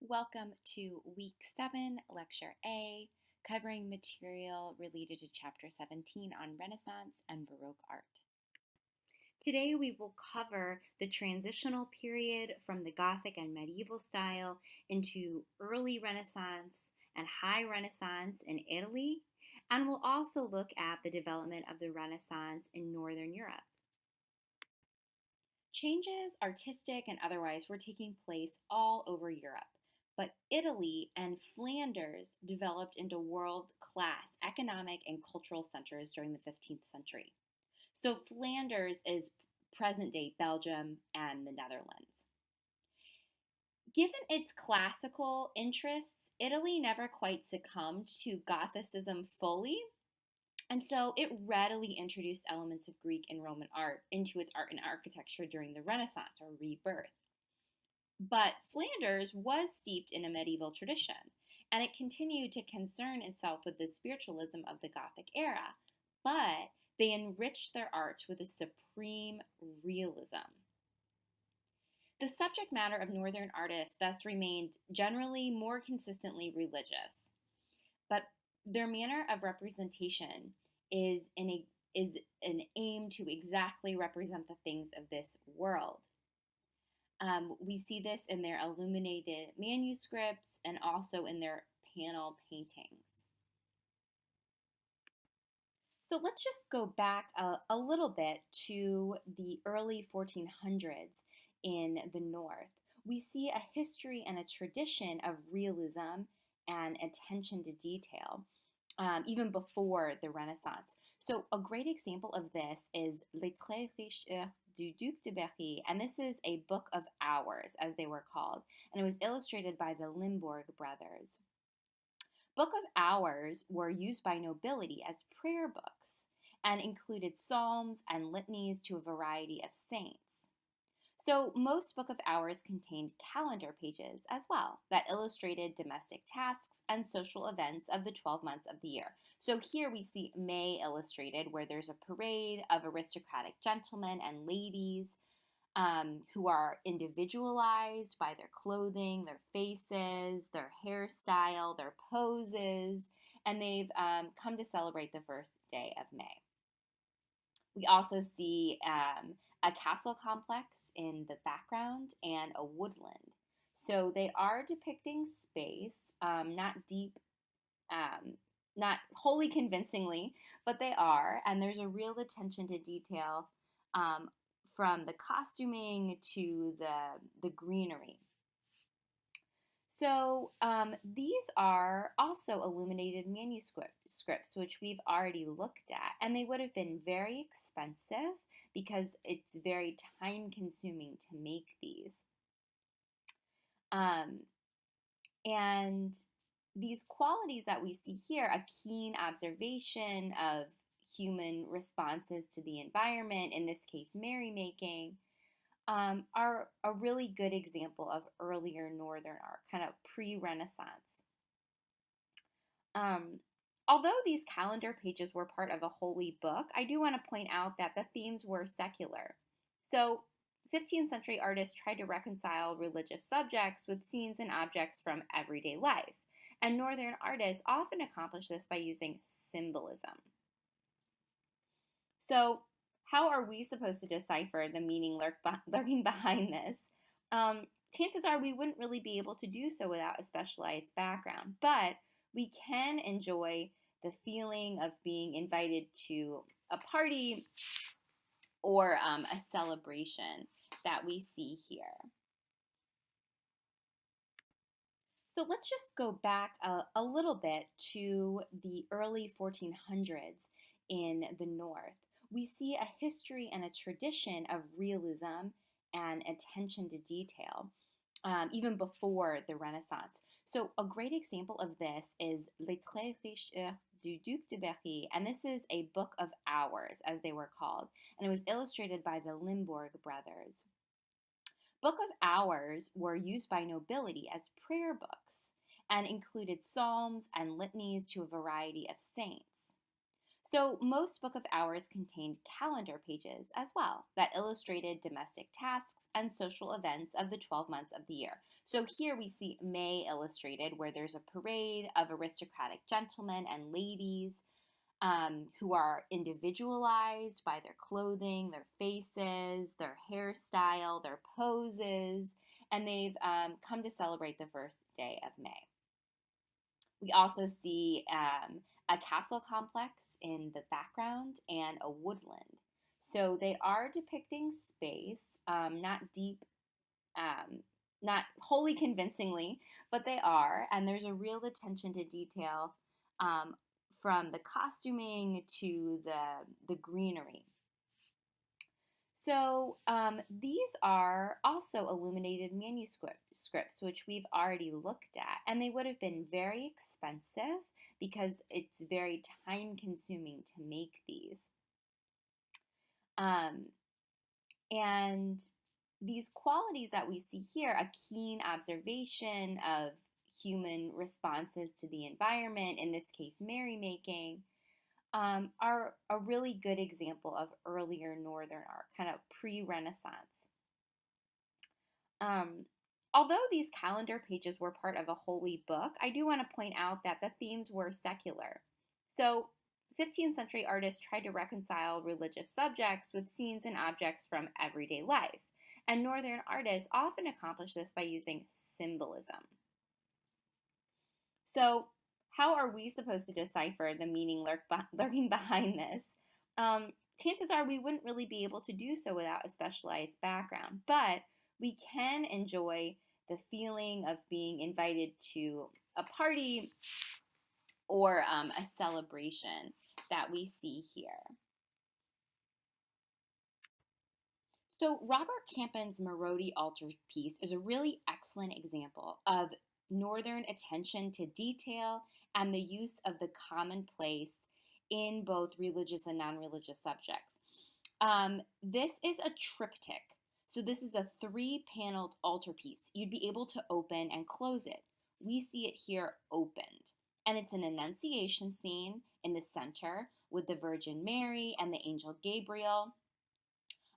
Welcome to Week 7, Lecture A, covering material related to Chapter 17 on Renaissance and Baroque art. Today we will cover the transitional period from the Gothic and medieval style into early Renaissance and high Renaissance in Italy, and we'll also look at the development of the Renaissance in Northern Europe. Changes, artistic and otherwise, were taking place all over Europe, but Italy and Flanders developed into world-class economic and cultural centers during the 15th century. So Flanders is present-day Belgium and the Netherlands. Given its classical interests, Italy never quite succumbed to Gothicism fully, and so it readily introduced elements of Greek and Roman art into its art and architecture during the Renaissance or rebirth. But Flanders was steeped in a medieval tradition, and it continued to concern itself with the spiritualism of the Gothic era, but they enriched their arts with a supreme realism. The subject matter of Northern artists thus remained generally more consistently religious, but their manner of representation is an aim to exactly represent the things of this world. We see this in their illuminated manuscripts and also in their panel paintings. So let's just go back a little bit to the early 1400s in the North. We see a history and a tradition of realism and attention to detail, even before the Renaissance. So a great example of this is Les Très Riches Heures du Duc de Berry, and this is a book of hours, as they were called, and it was illustrated by the Limbourg brothers. Book of Hours were used by nobility as prayer books and included psalms and litanies to a variety of saints. So most Book of Hours contained calendar pages as well that illustrated domestic tasks and social events of the 12 months of the year. So here we see May illustrated, where there's a parade of aristocratic gentlemen and ladies who are individualized by their clothing, their faces, their hairstyle, their poses, and they've come to celebrate the first day of May. We also see a castle complex in the background and a woodland. So they are depicting space, not deep, not wholly convincingly, but they are, and there's a real attention to detail from the costuming to the greenery. So these are also illuminated manuscripts, which we've already looked at, and they would have been very expensive because it's very time-consuming to make these. And these qualities that we see here, a keen observation of human responses to the environment, in this case merrymaking, are a really good example of earlier Northern art, kind of pre-Renaissance. Although these calendar pages were part of a holy book, I do want to point out that the themes were secular. So 15th century artists tried to reconcile religious subjects with scenes and objects from everyday life, and Northern artists often accomplish this by using symbolism. So how are we supposed to decipher the meaning lurking behind this? Chances are we wouldn't really be able to do so without a specialized background, but we can enjoy the feeling of being invited to a party or a celebration that we see here. So let's just go back a little bit to the early 1400s in the North. We see a history and a tradition of realism and attention to detail, even before the Renaissance. So a great example of this is Les Très Riches Heures du Duc de Berry, and this is a book of hours, as they were called, and it was illustrated by the Limbourg brothers. Book of Hours were used by nobility as prayer books and included psalms and litanies to a variety of saints. So, most Book of Hours contained calendar pages as well that illustrated domestic tasks and social events of the 12 months of the year. So, here we see May illustrated, where there's a parade of aristocratic gentlemen and ladies who are individualized by their clothing, their faces, their hairstyle, their poses, and they've come to celebrate the first day of May. We also see a castle complex in the background and a woodland. So they are depicting space, not deep, um, not wholly convincingly, but they are. And there's a real attention to detail um, from the costuming to the greenery. So these are also illuminated manuscripts, which we've already looked at, and they would have been very expensive because it's very time consuming to make these. Um, and these qualities that we see here, a keen observation of human responses to the environment, in this case, merrymaking, are a really good example of earlier Northern art, kind of pre-Renaissance. Um, Although these calendar pages were part of a holy book, I do want to point out that the themes were secular. So, 15th century artists tried to reconcile religious subjects with scenes and objects from everyday life, and Northern artists often accomplished this by using symbolism. So, how are we supposed to decipher the meaning lurking behind this? Chances are we wouldn't really be able to do so without a specialized background, but we can enjoy the feeling of being invited to a party or a celebration that we see here. So, Robert Campion's Moreau D altarpiece is a really excellent example of Northern attention to detail and the use of the commonplace in both religious and non religious subjects. This is a triptych. So, this is a 3-paneled altarpiece. You'd be able to open and close it. We see it here opened. And it's an Annunciation scene in the center with the Virgin Mary and the angel Gabriel.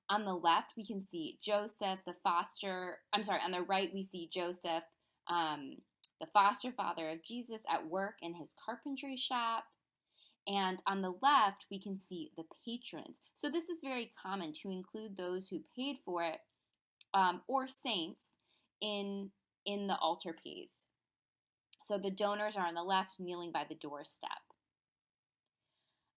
On the left, we can see Joseph, on the right, we see Joseph, um, the foster father of Jesus, at work in his carpentry shop. And on the left, we can see the patrons. So this is very common to include those who paid for it or saints in the altarpiece. So the donors are on the left, kneeling by the doorstep.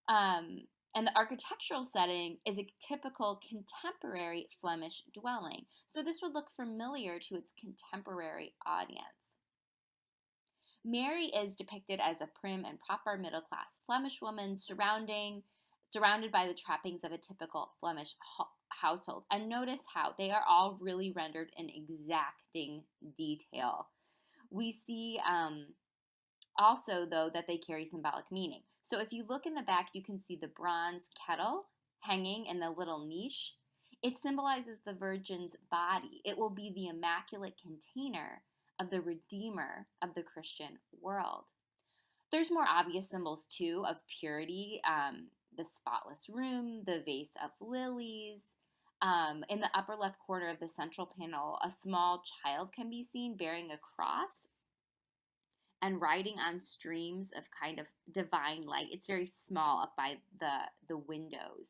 And the architectural setting is a typical contemporary Flemish dwelling. So this would look familiar to its contemporary audience. Mary is depicted as a prim and proper middle-class Flemish woman surrounded by the trappings of a typical Flemish household. And notice how they are all really rendered in exacting detail. We see also, though, that they carry symbolic meaning. So if you look in the back, you can see the bronze kettle hanging in the little niche. It symbolizes the Virgin's body. It will be the immaculate container of the Redeemer of the Christian world. There's more obvious symbols, too, of purity. The spotless room, the vase of lilies. In the upper left corner of the central panel, a small child can be seen bearing a cross and riding on streams of kind of divine light. It's very small up by the windows.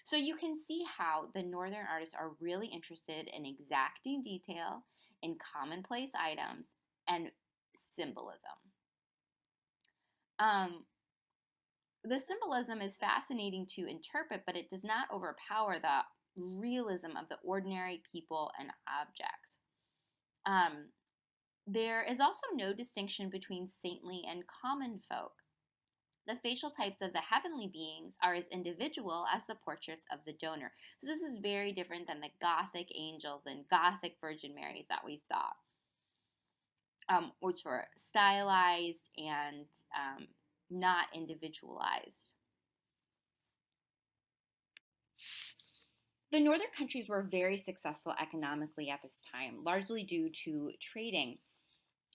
So you can see how the Northern artists are really interested in exacting detail, in commonplace items, and symbolism. The symbolism is fascinating to interpret, but it does not overpower the realism of the ordinary people and objects. There is also no distinction between saintly and common folk. The facial types of the heavenly beings are as individual as the portraits of the donor. So this is very different than the Gothic angels and Gothic Virgin Marys that we saw, which were stylized and not individualized. The northern countries were very successful economically at this time, largely due to trading.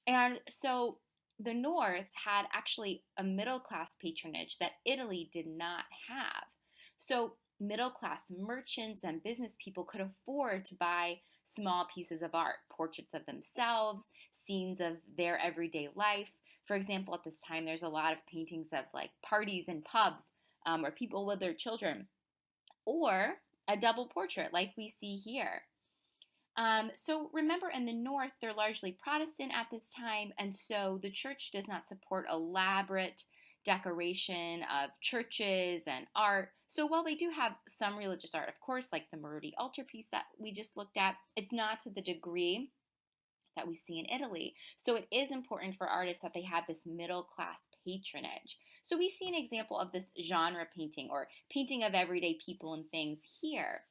And so the North had actually a middle class patronage that Italy did not have. So, middle class merchants and business people could afford to buy small pieces of art, portraits of themselves, scenes of their everyday life. For example, at this time, there's a lot of paintings of like parties and pubs where people with their children, or a double portrait like we see here. So remember, in the North, they're largely Protestant at this time, and so the church does not support elaborate decoration of churches and art. So while they do have some religious art, of course, like the Moreau D altarpiece that we just looked at, it's not to the degree that we see in Italy. So it is important for artists that they have this middle class patronage. So we see an example of this genre painting, or painting of everyday people and things, here.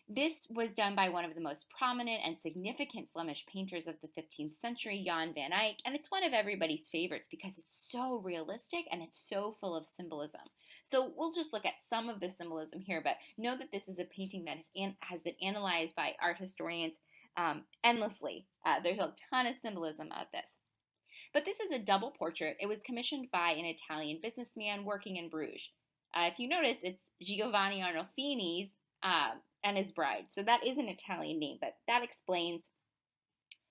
This was done by one of the most prominent and significant Flemish painters of the 15th century, Jan van Eyck, and it's one of everybody's favorites because it's so realistic and it's so full of symbolism. So we'll just look at some of the symbolism here, but know that this is a painting that has been analyzed by art historians endlessly. There's a ton of symbolism of this. But this is a double portrait. It was commissioned by an Italian businessman working in Bruges. If you notice, it's Giovanni Arnolfini's and his bride. So that is an Italian name, but that explains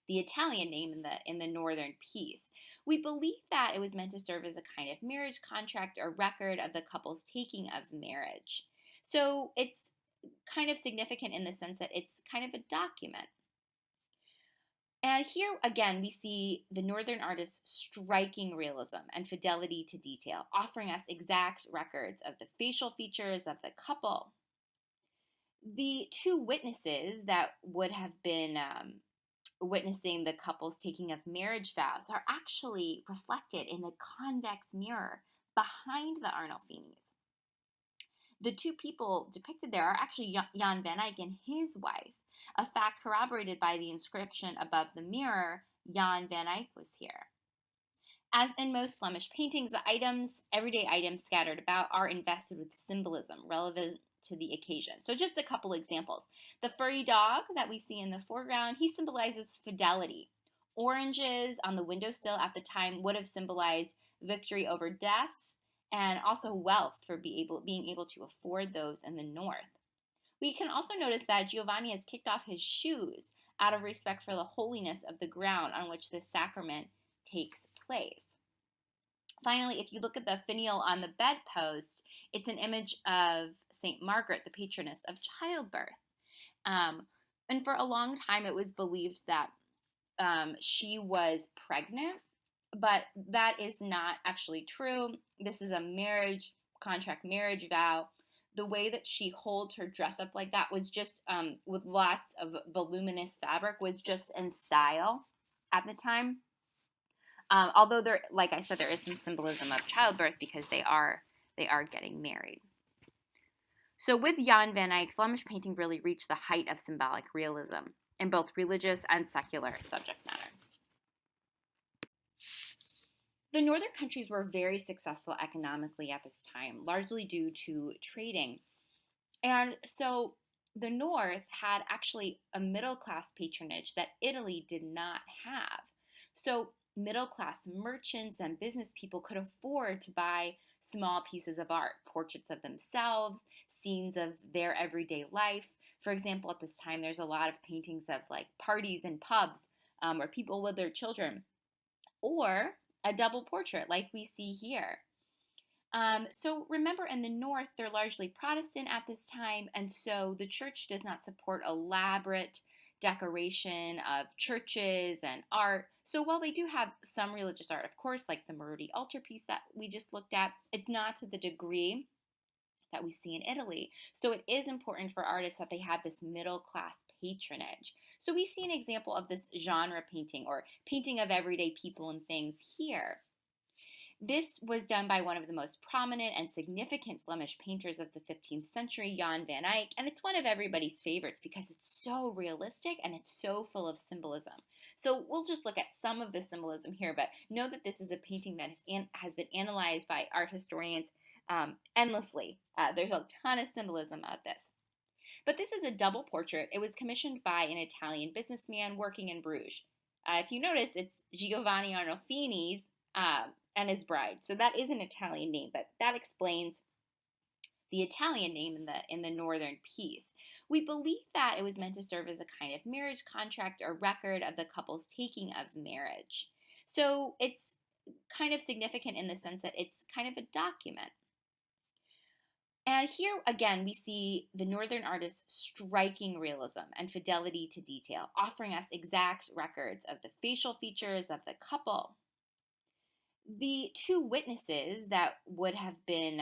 the Italian name in the northern piece. We believe that it was meant to serve as a kind of marriage contract or record of the couple's taking of marriage. So it's kind of significant in the sense that it's kind of a document. And here again, we see the Northern artist's striking realism and fidelity to detail, offering us exact records of the facial features of the couple. The two witnesses that would have been witnessing the couple's taking of marriage vows are actually reflected in the convex mirror behind the Arnolfinis. The two people depicted there are actually Jan van Eyck and his wife, a fact corroborated by the inscription above the mirror, Jan van Eyck was here. As in most Flemish paintings, the everyday items scattered about, are invested with symbolism relevant to the occasion. So just a couple examples. The furry dog that we see in the foreground, he symbolizes fidelity. Oranges on the windowsill at the time would have symbolized victory over death, and also wealth for being able to afford those in the north. We can also notice that Giovanni has kicked off his shoes out of respect for the holiness of the ground on which this sacrament takes place. Finally, if you look at the finial on the bedpost, it's an image of St. Margaret, the patroness of childbirth. And for a long time, it was believed that she was pregnant, but that is not actually true. This is a marriage vow. The way that she holds her dress up like that was just with lots of voluminous fabric, was just in style at the time. Although there, like I said, there is some symbolism of childbirth because they are getting married. So with Jan van Eyck, Flemish painting really reached the height of symbolic realism in both religious and secular subject matter. The northern countries were very successful economically at this time, largely due to trading. And so the North had actually a middle class patronage that Italy did not have. So middle class merchants and business people could afford to buy small pieces of art, portraits of themselves, scenes of their everyday life. For example, at this time, there's a lot of paintings of like parties and pubs where people with their children, or a double portrait like we see here. So remember, in the North, they're largely Protestant at this time, and so the church does not support elaborate decoration of churches and art. So while they do have some religious art, of course, like the Moreau D altarpiece that we just looked at, it's not to the degree that we see in Italy. So it is important for artists that they have this middle class patronage. So we see an example of this genre painting, or painting of everyday people and things, here. This was done by one of the most prominent and significant Flemish painters of the 15th century, Jan van Eyck, and it's one of everybody's favorites because it's so realistic and it's so full of symbolism. So we'll just look at some of the symbolism here, but know that this is a painting that has been analyzed by art historians endlessly. There's a ton of symbolism of this. But this is a double portrait. It was commissioned by an Italian businessman working in Bruges. If you notice, it's Giovanni Arnolfini's and his bride. So that is an Italian name, but that explains the Italian name in the northern piece. We believe that it was meant to serve as a kind of marriage contract or record of the couple's taking of marriage. So it's kind of significant in the sense that it's kind of a document. And here again, we see the Northern artist's striking realism and fidelity to detail, offering us exact records of the facial features of the couple. The two witnesses that would have been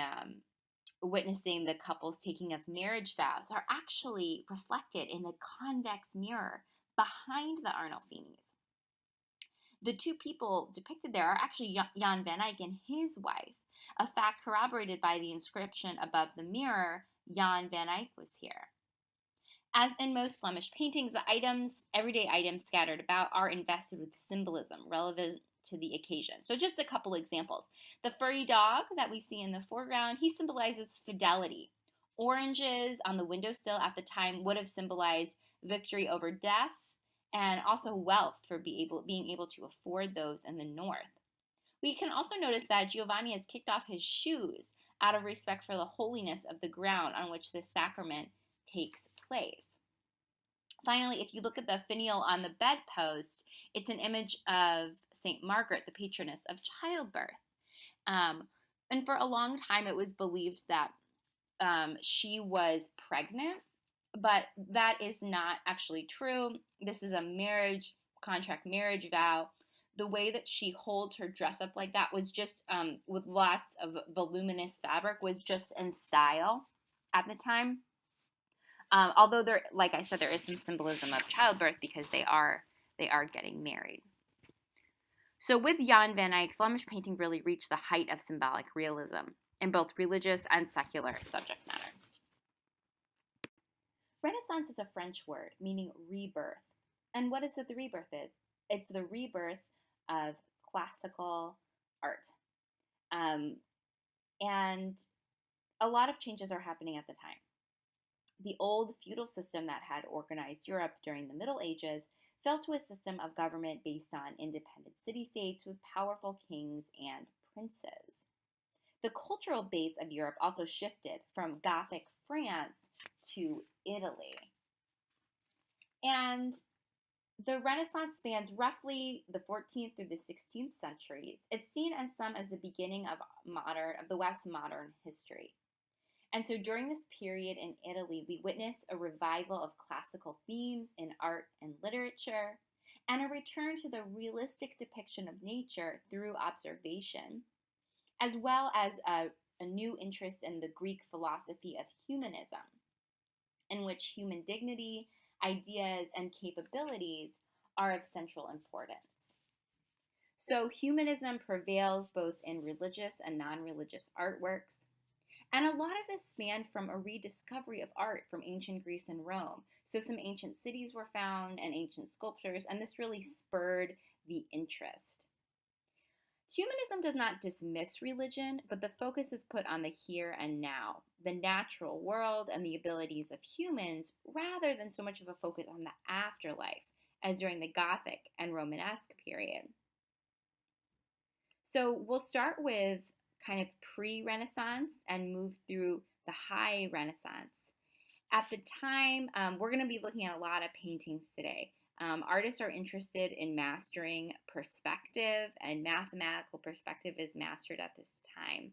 witnessing the couple's taking of marriage vows are actually reflected in the convex mirror behind the Arnolfinis. The two people depicted there are actually Jan van Eyck and his wife, a fact corroborated by the inscription above the mirror, Jan van Eyck was here. As in most Flemish paintings, the everyday items scattered about, are invested with symbolism relevant to the occasion. So just a couple examples. The furry dog that we see in the foreground, he symbolizes fidelity. Oranges on the windowsill at the time would have symbolized victory over death and also wealth for being able to afford those in the north. We can also notice that Giovanni has kicked off his shoes out of respect for the holiness of the ground on which this sacrament takes place. Finally, if you look at the finial on the bedpost, it's an image of St. Margaret, the patroness of childbirth. And for a long time, it was believed that she was pregnant, but that is not actually true. This is a marriage vow. The way that she holds her dress up like that was just with lots of voluminous fabric, was just in style at the time. Although there, like I said, there is some symbolism of childbirth because they are getting married. So with Jan van Eyck, Flemish painting really reached the height of symbolic realism in both religious and secular subject matter. Renaissance is a French word meaning rebirth. And what is it the rebirth is? It's the rebirth of classical art. And a lot of changes are happening at the time. The old feudal system that had organized Europe during the Middle Ages fell to a system of government based on independent city-states with powerful kings and princes. The cultural base of Europe also shifted from Gothic France to Italy. And the Renaissance spans roughly the 14th through the 16th centuries. It's seen in some as the beginning of the West's modern history. And so during this period in Italy, we witness a revival of classical themes in art and literature, and a return to the realistic depiction of nature through observation, as well as a new interest in the Greek philosophy of humanism, in which human dignity, ideas, and capabilities are of central importance. So humanism prevails both in religious and non-religious artworks. And a lot of this spanned from a rediscovery of art from ancient Greece and Rome. So some ancient cities were found and ancient sculptures, and this really spurred the interest. Humanism does not dismiss religion, but the focus is put on the here and now, the natural world and the abilities of humans, rather than so much of a focus on the afterlife, as during the Gothic and Romanesque period. So we'll start with kind of pre-Renaissance and move through the high Renaissance. At the time, we're going to be looking at a lot of paintings today. Artists are interested in mastering perspective, and mathematical perspective is mastered at this time.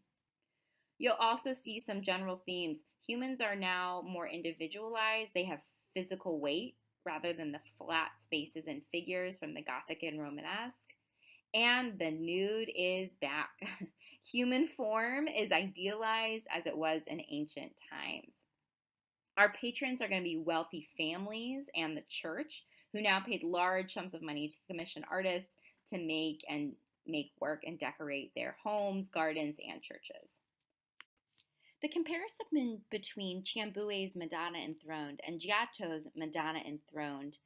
You'll also see some general themes. Humans are now more individualized. They have physical weight rather than the flat spaces and figures from the Gothic and Romanesque. And the nude is back. Human form is idealized as it was in ancient times. Our patrons are going to be wealthy families and the church, who now paid large sums of money to commission artists to make work and decorate their homes, gardens, and churches. The comparison between Ciambue's Madonna Enthroned and Giotto's Madonna Enthroned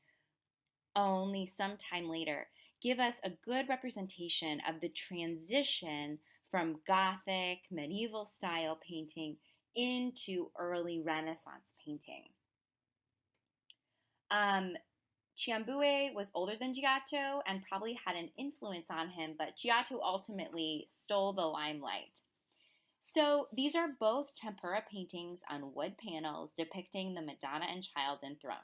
only some time later give us a good representation of the transition from Gothic, medieval style painting into early Renaissance painting. Ciambue was older than Giotto and probably had an influence on him, but Giotto ultimately stole the limelight. So these are both tempera paintings on wood panels depicting the Madonna and Child enthroned.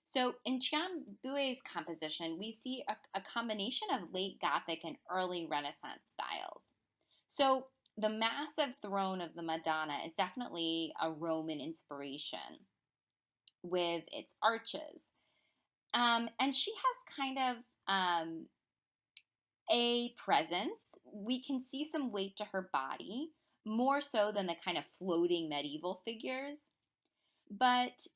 So in Ciambue's composition, we see a combination of late Gothic and early Renaissance styles. So the massive throne of the Madonna is definitely a Roman inspiration with its arches. And she has kind of a presence. We can see some weight to her body, more so than the kind of floating medieval figures. But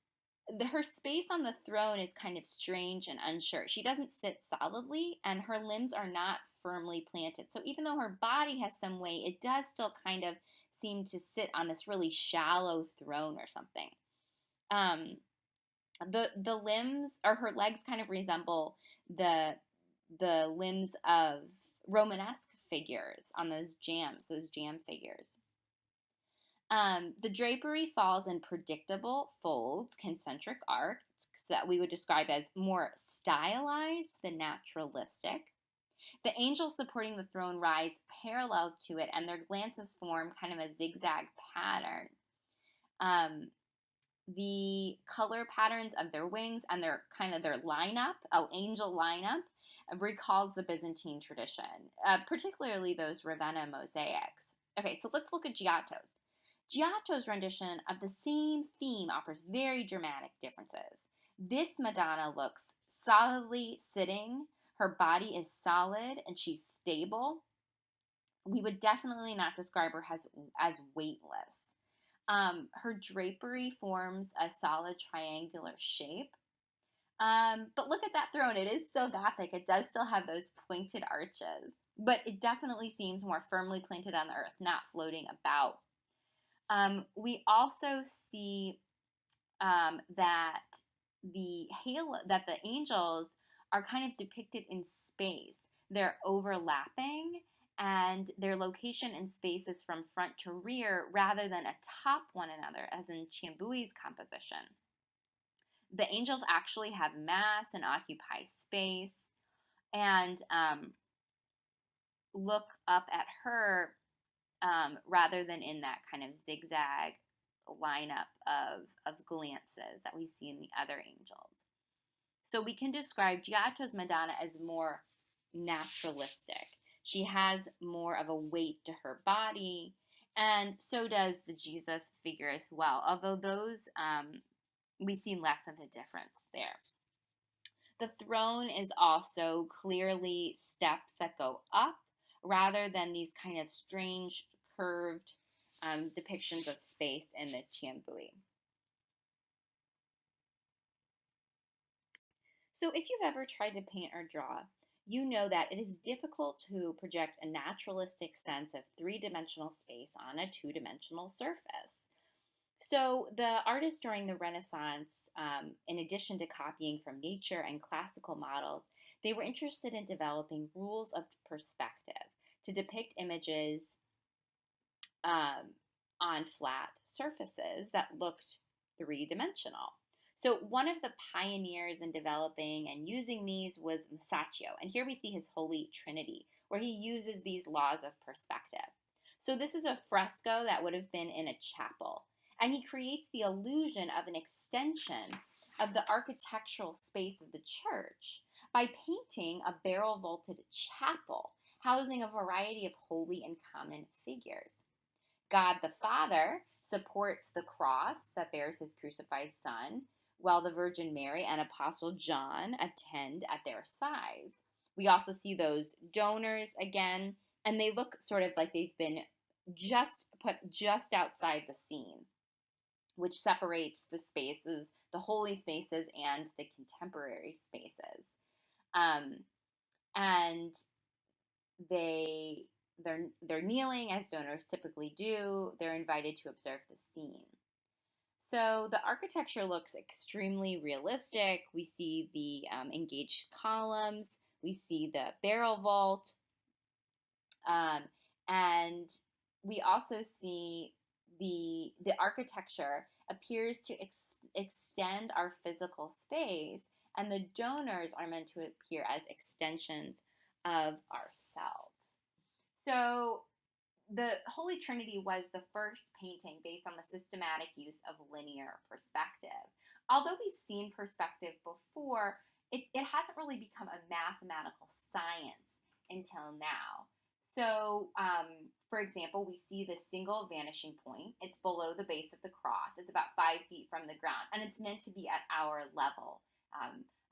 her space on the throne is kind of strange and unsure. She doesn't sit solidly, and her limbs are not firmly planted. So even though her body has some weight, it does still kind of seem to sit on this really shallow throne or something. The limbs or her legs kind of resemble the limbs of Romanesque figures on those jam figures. The drapery falls in predictable folds, concentric arcs that we would describe as more stylized than naturalistic. The angels supporting the throne rise parallel to it, and their glances form kind of a zigzag pattern. The color patterns of their wings and their lineup, angel lineup, recalls the Byzantine tradition, particularly those Ravenna mosaics. Okay, so let's look at Giotto's. Giotto's rendition of the same theme offers very dramatic differences. This Madonna looks solidly sitting. Her body is solid and she's stable. We would definitely not describe her as weightless. Her drapery forms a solid triangular shape. But look at that throne. It is still Gothic. It does still have those pointed arches. But it definitely seems more firmly planted on the earth, not floating about. We also see that the angels are kind of depicted in space. They're overlapping, and their location in space is from front to rear rather than atop one another, as in Ciambue's composition. The angels actually have mass and occupy space, and look up at her rather than in that kind of zigzag lineup of glances that we see in the other angels. So we can describe Giotto's Madonna as more naturalistic. She has more of a weight to her body, and so does the Jesus figure as well, although those we see less of a difference there. The throne is also clearly steps that go up rather than these kind of strange curved depictions of space in the Ciambue. So if you've ever tried to paint or draw, you know that it is difficult to project a naturalistic sense of three-dimensional space on a two-dimensional surface. So the artists during the Renaissance, in addition to copying from nature and classical models, they were interested in developing rules of perspective to depict images on flat surfaces that looked three-dimensional. So one of the pioneers in developing and using these was Masaccio, and here we see his Holy Trinity, where he uses these laws of perspective. So this is a fresco that would have been in a chapel, and he creates the illusion of an extension of the architectural space of the church by painting a barrel-vaulted chapel housing a variety of holy and common figures. God the Father supports the cross that bears his crucified Son, while the Virgin Mary and Apostle John attend at their sides. We also see those donors again, and they look sort of like they've been put just outside the scene, which separates the spaces, the holy spaces, and the contemporary spaces. And they're kneeling as donors typically do. They're invited to observe the scene. So the architecture looks extremely realistic. We see the engaged columns. We see the barrel vault. And we also see the architecture appears to extend our physical space and the donors are meant to appear as extensions of ourselves. So the Holy Trinity was the first painting based on the systematic use of linear perspective. Although we've seen perspective before, it hasn't really become a mathematical science until now. So, for example, we see the single vanishing point. It's below the base of the cross. It's about 5 feet from the ground, and it's meant to be at our level.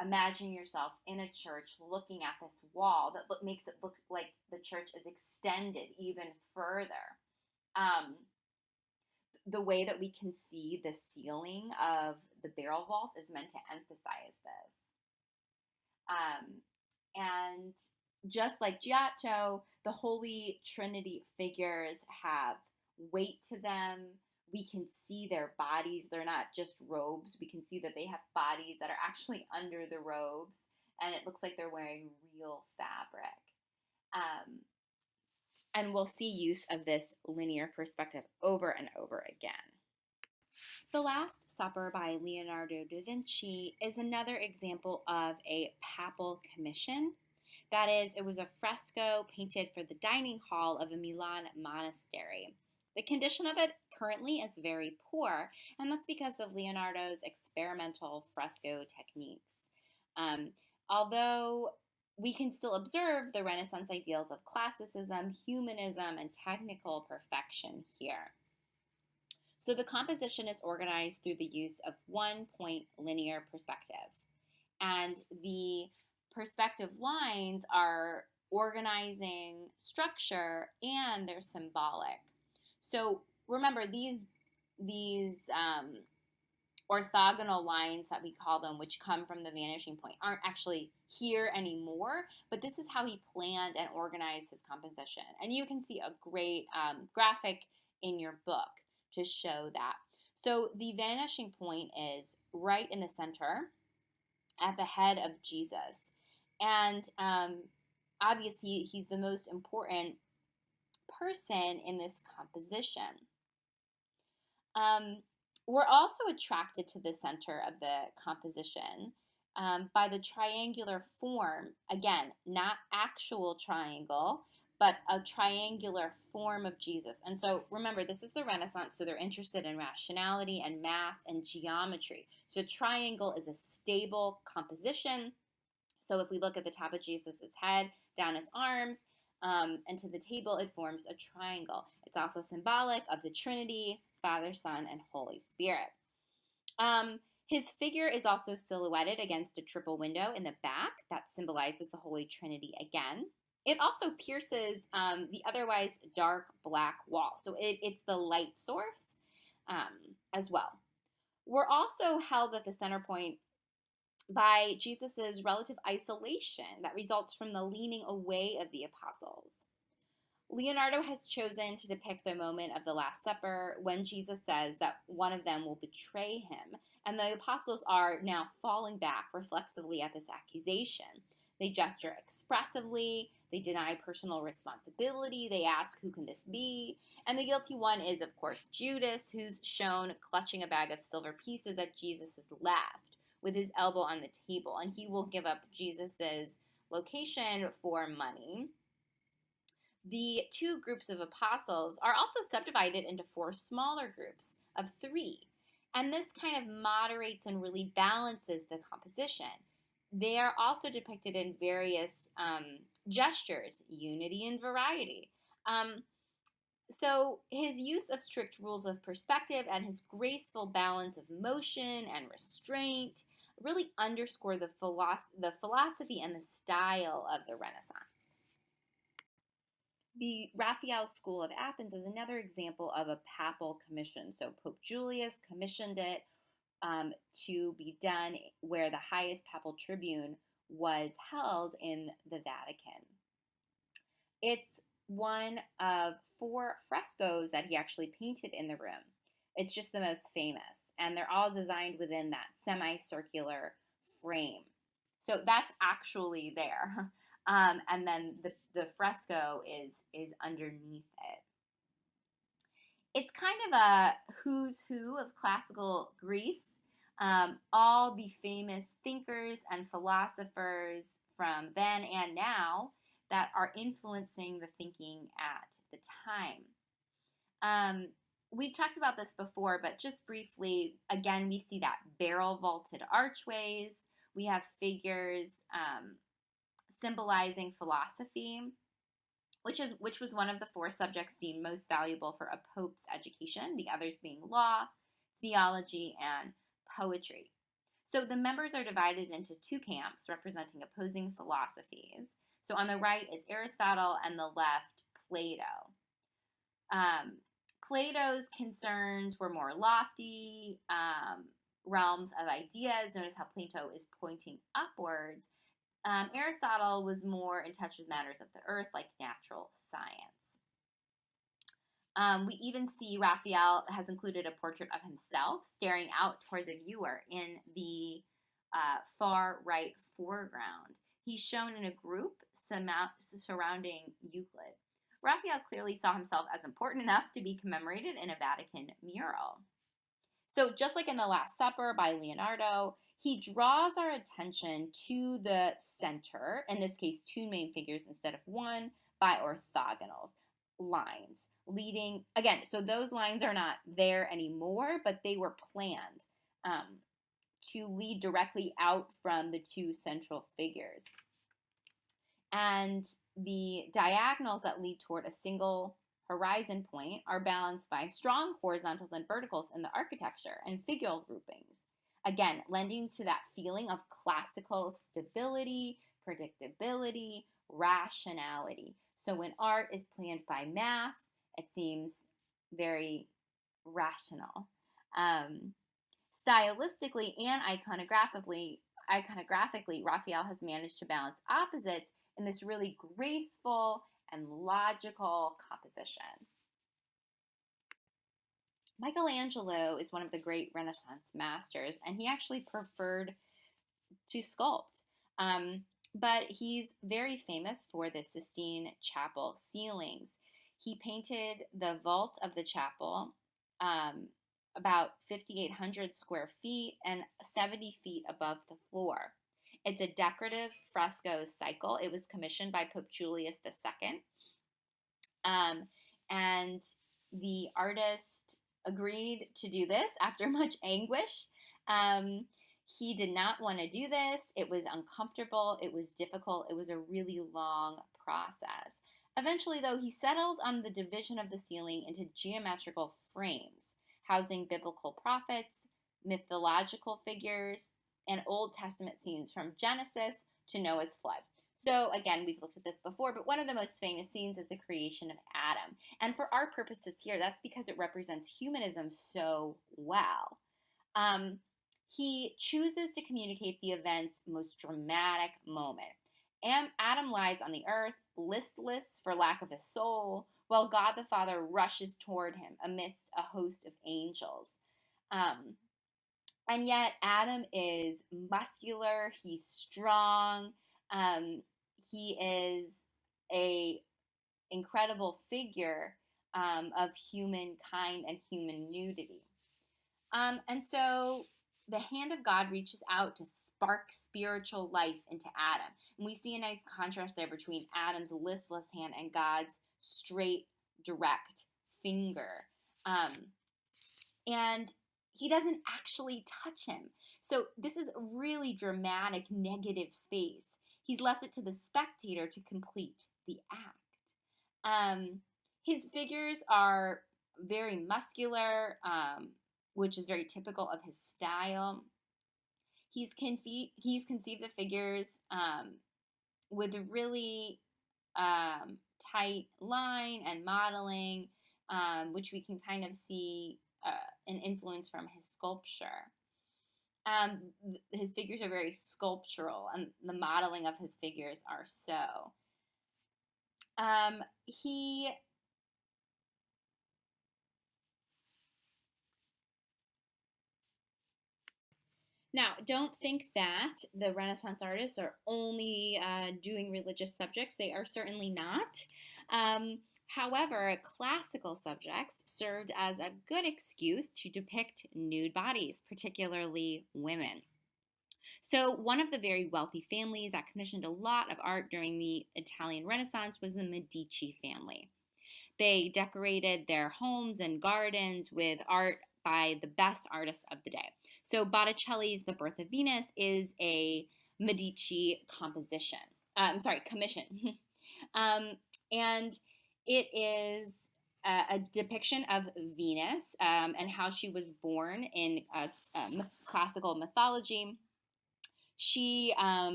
Imagine yourself in a church looking at this wall that makes it look like the church is extended even further. The way that we can see the ceiling of the barrel vault is meant to emphasize this. And just like Giotto, the Holy Trinity figures have weight to them. We can see their bodies. They're not just robes. We can see that they have bodies that are actually under the robes, and it looks like they're wearing real fabric. And we'll see use of this linear perspective over and over again. The Last Supper by Leonardo da Vinci is another example of a papal commission. That is, it was a fresco painted for the dining hall of a Milan monastery. The condition of it currently is very poor, and that's because of Leonardo's experimental fresco techniques. Although we can still observe the Renaissance ideals of classicism, humanism, and technical perfection here. So the composition is organized through the use of one-point linear perspective. And the perspective lines are organizing structure and they're symbolic. So remember, these orthogonal lines that we call them, which come from the vanishing point, aren't actually here anymore, but this is how he planned and organized his composition. And you can see a great graphic in your book to show that. So the vanishing point is right in the center at the head of Jesus. And obviously, he's the most important person in this composition. We're also attracted to the center of the composition by the triangular form. Again, not actual triangle, but a triangular form of Jesus. And so remember, this is the Renaissance, so they're interested in rationality and math and geometry. So triangle is a stable composition. So if we look at the top of Jesus' head, down his arms, and to the table, it forms a triangle. It's also symbolic of the Trinity, Father, Son, and Holy Spirit. His figure is also silhouetted against a triple window in the back that symbolizes the Holy Trinity again. It also pierces the otherwise dark black wall. So it's the light source as well. We're also held at the center point by Jesus' relative isolation that results from the leaning away of the apostles. Leonardo has chosen to depict the moment of the Last Supper when Jesus says that one of them will betray him, and the apostles are now falling back reflexively at this accusation. They gesture expressively, they deny personal responsibility, they ask, who can this be? And the guilty one is, of course, Judas, who's shown clutching a bag of silver pieces at Jesus' left with his elbow on the table, and he will give up Jesus' location for money. The two groups of apostles are also subdivided into 4 smaller groups of 3, and this kind of moderates and really balances the composition. They are also depicted in various gestures, unity and variety. So his use of strict rules of perspective and his graceful balance of motion and restraint really underscore the philosophy and the style of the Renaissance. The Raphael School of Athens is another example of a papal commission. So Pope Julius commissioned it to be done where the highest papal tribune was held in the Vatican. It's one of 4 frescoes that he actually painted in the room. It's just the most famous, and they're all designed within that semicircular frame. So that's actually there. And then the fresco is underneath it. It's kind of a who's who of classical Greece. All the famous thinkers and philosophers from then and now that are influencing the thinking at the time. We've talked about this before, but just briefly, again, we see that barrel vaulted archways. We have figures symbolizing philosophy, which was one of the four subjects deemed most valuable for a pope's education, the others being law, theology, and poetry. So the members are divided into two camps representing opposing philosophies. So on the right is Aristotle and the left, Plato. Plato's concerns were more lofty realms of ideas. Notice how Plato is pointing upwards. Aristotle was more in touch with matters of the earth, like natural science. We even see Raphael has included a portrait of himself staring out toward the viewer in the far right foreground. He's shown in a group surrounding Euclid. Raphael clearly saw himself as important enough to be commemorated in a Vatican mural. So just like in The Last Supper by Leonardo, he draws our attention to the center, in this case, two main figures instead of one, by orthogonal lines. Leading, again, so those lines are not there anymore, but they were planned to lead directly out from the two central figures. And the diagonals that lead toward a single horizon point are balanced by strong horizontals and verticals in the architecture and figural groupings. Again, lending to that feeling of classical stability, predictability, rationality. So when art is planned by math, it seems very rational. Stylistically and iconographically, Raphael has managed to balance opposites in this really graceful and logical composition. Michelangelo is one of the great Renaissance masters, and he actually preferred to sculpt. But he's very famous for the Sistine Chapel ceilings. He painted the vault of the chapel about 5,800 square feet and 70 feet above the floor. It's a decorative fresco cycle. It was commissioned by Pope Julius II. And the artist agreed to do this after much anguish. He did not want to do this. It was uncomfortable. It was difficult. It was a really long process. Eventually, though, he settled on the division of the ceiling into geometrical frames, housing biblical prophets, mythological figures, and Old Testament scenes from Genesis to Noah's flood. So again, we've looked at this before, but one of the most famous scenes is the creation of Adam. And for our purposes here, that's because it represents humanism so well. He chooses to communicate the event's most dramatic moment. Adam lies on the earth, listless for lack of a soul, while God the Father rushes toward him amidst a host of angels. And yet Adam is muscular, he's strong, he is a incredible figure of humankind and human nudity. And so the hand of God reaches out to spark spiritual life into Adam. And we see a nice contrast there between Adam's listless hand and God's straight, direct finger. And he doesn't actually touch him. So this is a really dramatic negative space. He's left it to the spectator to complete the act. His figures are very muscular, which is very typical of his style. He's conceived the figures with a really tight line and modeling, which we can kind of see an influence from his sculpture. His figures are very sculptural, and the modeling of his figures are so. Now, don't think that the Renaissance artists are only doing religious subjects. They are certainly not. However, classical subjects served as a good excuse to depict nude bodies, particularly women. So, one of the very wealthy families that commissioned a lot of art during the Italian Renaissance was the Medici family. They decorated their homes and gardens with art by the best artists of the day. So, Botticelli's The Birth of Venus is a Medici composition. Commission. um, and it is a depiction of Venus and how she was born in classical mythology. She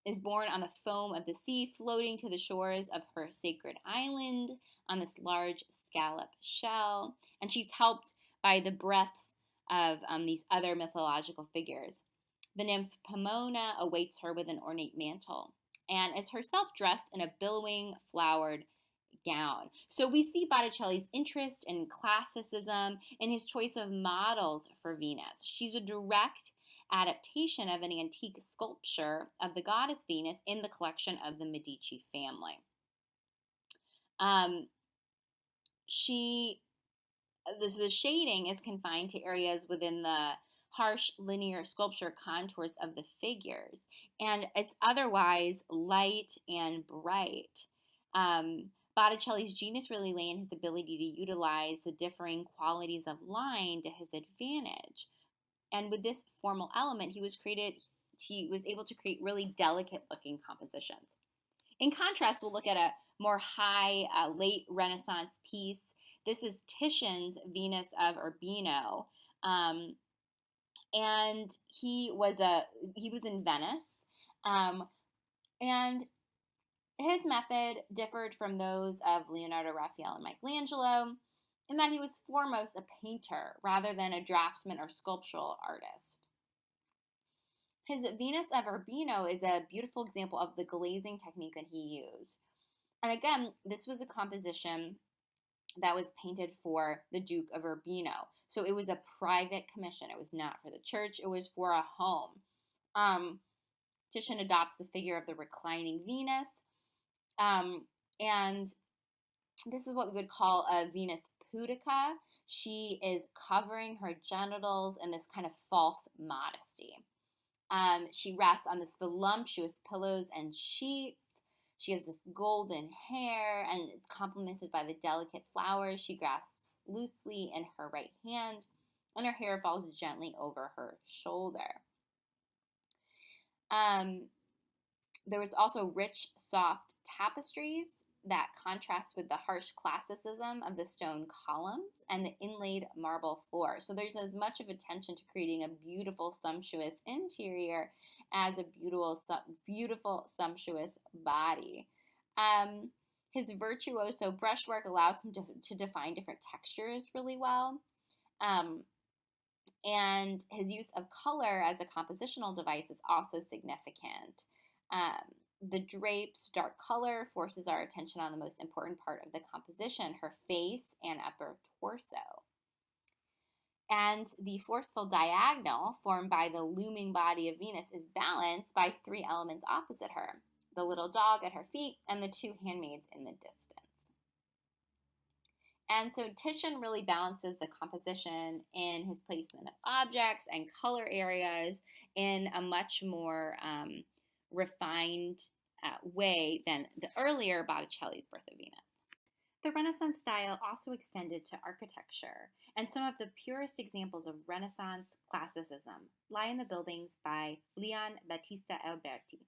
is born on the foam of the sea, floating to the shores of her sacred island on this large scallop shell. And she's helped by the breaths of these other mythological figures. The nymph Pomona awaits her with an ornate mantle and is herself dressed in a billowing flowered gown. So we see Botticelli's interest in classicism in his choice of models for Venus. She's a direct adaptation of an antique sculpture of the goddess Venus in the collection of the Medici family. Um, the shading is confined to areas within the harsh linear sculpture contours of the figures, and it's otherwise light and bright. Botticelli's genius really lay in his ability to utilize the differing qualities of line to his advantage. And with this formal element, he was able to create really delicate looking compositions. In contrast, we'll look at a more high late Renaissance piece. This is Titian's Venus of Urbino. And he was in Venice. And his method differed from those of Leonardo, Raphael, and Michelangelo in that he was foremost a painter rather than a draftsman or sculptural artist. His Venus of Urbino is a beautiful example of the glazing technique that he used. And again, this was a composition that was painted for the Duke of Urbino. So it was a private commission. It was not for the church. It was for a home. Titian adopts the figure of the reclining Venus. And this is what we would call a Venus pudica. She is covering her genitals in this kind of false modesty. She rests on this voluptuous pillows and sheets. She has this golden hair, and it's complemented by the delicate flowers she grasps loosely in her right hand, and her hair falls gently over her shoulder. There was also rich, soft tapestries that contrast with the harsh classicism of the stone columns and the inlaid marble floor. So there's as much of attention to creating a beautiful, sumptuous interior as a beautiful, sumptuous body. His virtuoso brushwork allows him to define different textures really well. And his use of color as a compositional device is also significant. The drape's dark color forces our attention on the most important part of the composition, her face and upper torso. And the forceful diagonal formed by the looming body of Venus is balanced by three elements opposite her: the little dog at her feet and the two handmaids in the distance. And so Titian really balances the composition in his placement of objects and color areas in a much more refined way than the earlier Botticelli's Birth of Venus. The Renaissance style also extended to architecture, and some of the purest examples of Renaissance classicism lie in the buildings by Leon Battista Alberti.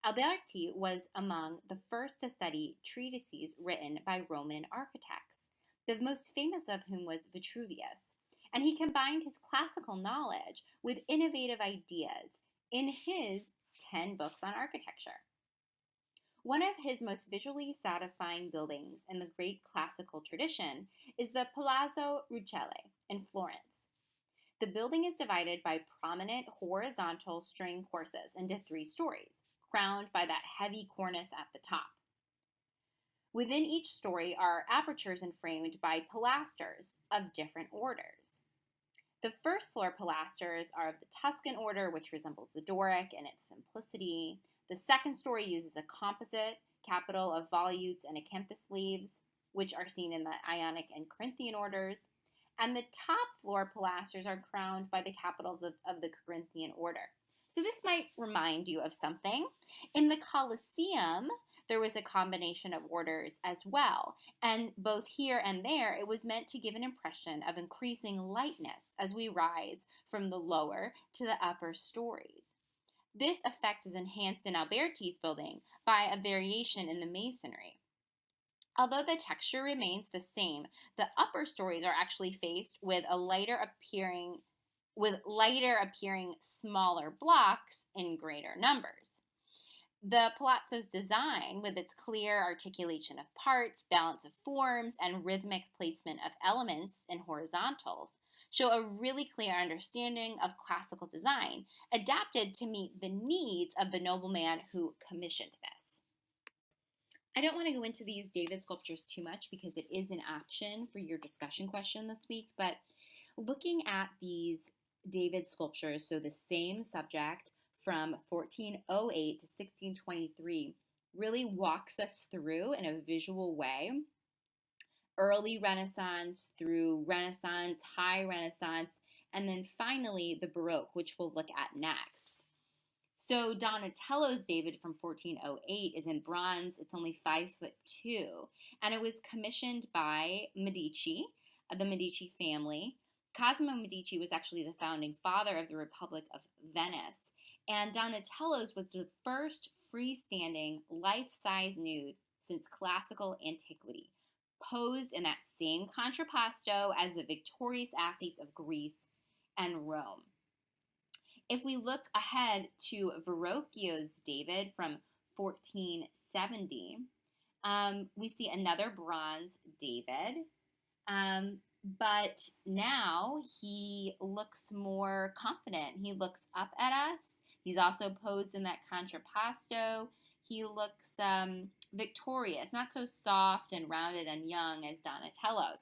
Alberti was among the first to study treatises written by Roman architects, the most famous of whom was Vitruvius, and he combined his classical knowledge with innovative ideas in his 10 books on architecture. One of his most visually satisfying buildings in the great classical tradition is the Palazzo Rucellai in Florence. The building is divided by prominent horizontal string courses into 3 stories, crowned by that heavy cornice at the top. Within each story are apertures enframed by pilasters of different orders. The first floor pilasters are of the Tuscan order, which resembles the Doric in its simplicity. The second story uses a composite capital of volutes and acanthus leaves. which are seen in the Ionic and Corinthian orders. And the top floor pilasters are crowned by the capitals of the Corinthian order. So this might remind you of something. In the Colosseum, there was a combination of orders as well. And both here and there, it was meant to give an impression of increasing lightness as we rise from the lower to the upper stories. This effect is enhanced in Alberti's building by a variation in the masonry. Although the texture remains the same, the upper stories are actually faced with lighter appearing smaller blocks in greater numbers. The palazzo's design, with its clear articulation of parts, balance of forms, and rhythmic placement of elements in horizontals, show a really clear understanding of classical design, adapted to meet the needs of the nobleman who commissioned this. I don't want to go into these David sculptures too much because it is an option for your discussion question this week, but looking at these David sculptures, so the same subject from 1408 to 1623, really walks us through in a visual way early Renaissance through Renaissance, High Renaissance, and then finally the Baroque, which we'll look at next. So Donatello's David from 1408 is in bronze. It's only 5'2", and it was commissioned by Medici, the Medici family. Cosimo Medici was actually the founding father of the Republic of Venice, and Donatello's was the first freestanding life-size nude since classical antiquity, posed in that same contrapposto as the victorious athletes of Greece and Rome. If we look ahead to Verrocchio's David from 1470, we see another bronze David, but now he looks more confident. He looks up at us. He's also posed in that contrapposto. He looks victorious, not so soft and rounded and young as Donatello's.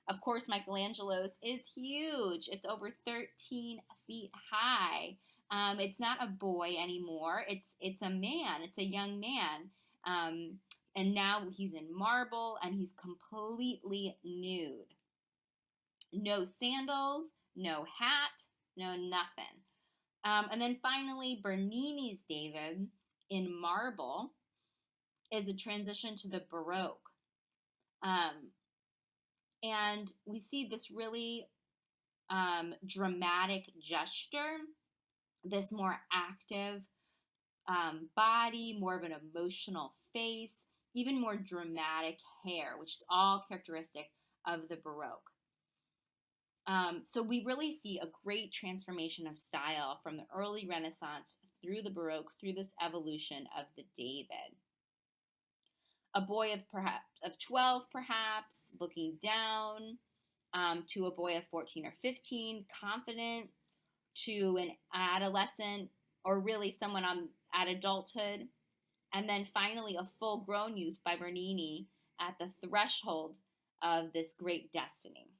Of course, Michelangelo's is huge. It's over 13 feet high. It's not a boy anymore. It's a man. It's a young man. And now he's in marble and he's completely nude. No sandals, no hat, no nothing. And then finally, Bernini's David in marble is a transition to the Baroque. And we see this really dramatic gesture, this more active body, more of an emotional face, even more dramatic hair, which is all characteristic of the Baroque. So we really see a great transformation of style from the early Renaissance through the Baroque, through this evolution of the David. A boy of 12, perhaps, looking down, to a boy of 14 or 15, confident, to an adolescent, or really someone at adulthood, and then finally a full-grown youth by Bernini at the threshold of this great destiny.